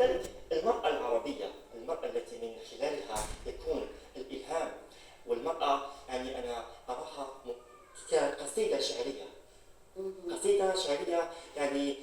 وكذلك المرأة العربية، المرأة التي من خلالها يكون الإلهام، والمرأة يعني أنا أراها كقصيدة شعرية، قصيدة شعرية يعني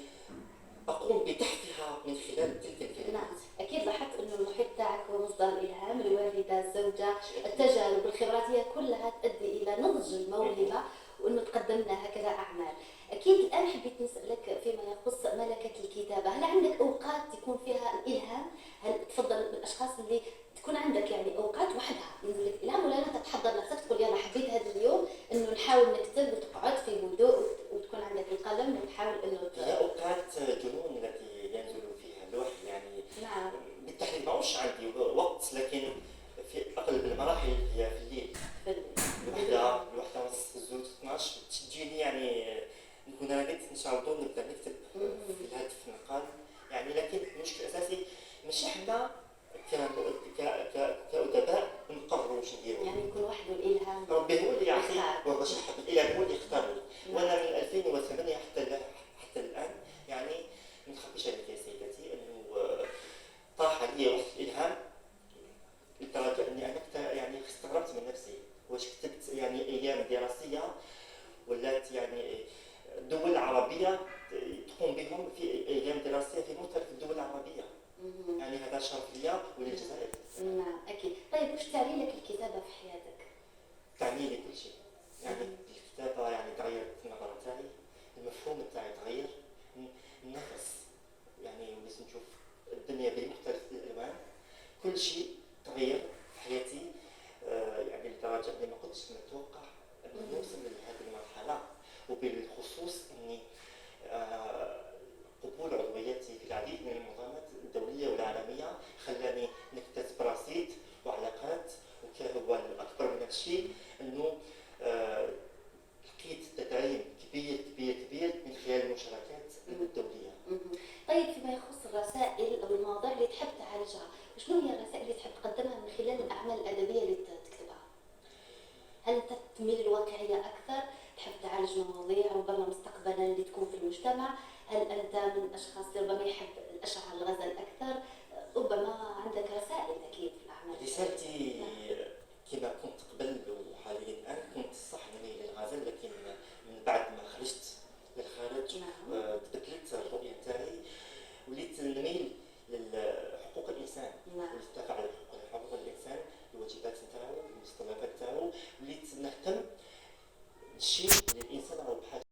أقوم بتحفها من خلال تلك الكلمات. نعم، أكيد لاحظت إنه المحيط تاعك هو مصدر الإلهام، الوالدة، الزوجة، التجارب، الخبرات، هي كلها تؤدي إلى نضج الموهبة وإنه تقدم لنا هكذا أعمال. أكيد الآن حبيت نسألك فيما يخص ملكة الكتابة، هل عندك أوقات تكون فيها الإلهام؟ هل تفضل من الأشخاص اللي تكون عندك يعني أوقات وحدها ينزل لك إلهام، ولا أنت تحضر نفسك تقول يلا حبيت هذا اليوم إنه نحاول نكتب وتقعد في هدوء وتكون عندك القلم وتحاول إنه هي أوقات جنون التي ينزل فيها الوحي يعني. نعم. بالتحديد ما عادش عندي وقت، لكن في أغلب المراحل هي في الليل، الوحدة ونص الزوج 12 تجيني يعني نكون انا قلت نشاوطو نبدا نكتب في الهاتف نقال يعني. لكن المشكل الاساسي ماشي حنا كأدباء نقرروا واش نديروا، يعني يكون وحده الإلهام، ربي هو اللي يعطي والرشح الإلهام هو اللي يختار. وانا من 2008 حتى الان يعني ما نخبيش عليك يا سيدتي انه طاح علي وقت الإلهام لدرجه اني انا يعني استغربت من نفسي واش كتبت يعني ايام دراسيه ولات يعني دول عربيه تقوم بهم في ايام دراسيه في مختلف الدول العربيه. يعني هذا شرف ليا وللجزائر. نعم اكيد. طيب وش تعني لك الكتابه في حياتك؟ تعني لي كل شيء. يعني الكتابه يعني تغيرت النظره تاعي، المفهوم تاعي تغير، النفس يعني وليت نشوف الدنيا بمختلف الالوان، كل شيء تغير في حياتي. يعني لدرجه اني ما كنتش متوقع ان نوصل لهذه المرحله، وبالخصوص اني قبول عضويتي في العديد من المنظمات الدوليه والعالميه خلاني نكتسب رصيد وعلاقات. وكان هو الاكبر من الشيء انه لقيت تدعيم كبير كبير كبير من خلال المشاركات الدوليه. طيب فيما يخص الرسائل او المواضيع اللي تحب تعالجها، شنو هي الرسائل اللي تحب تقدمها من خلال الاعمال الادبيه اللي تكتبها؟ هل انت تميل للواقعيه اكثر، تحب تعالج مواضيع ربما مستقبلا اللي تكون في المجتمع؟ هل انت من الاشخاص اللي ربما يحب الاشعار الغزل اكثر؟ ربما عندك رسائل اكيد في الاعمال. رسالتي كما كنت قبل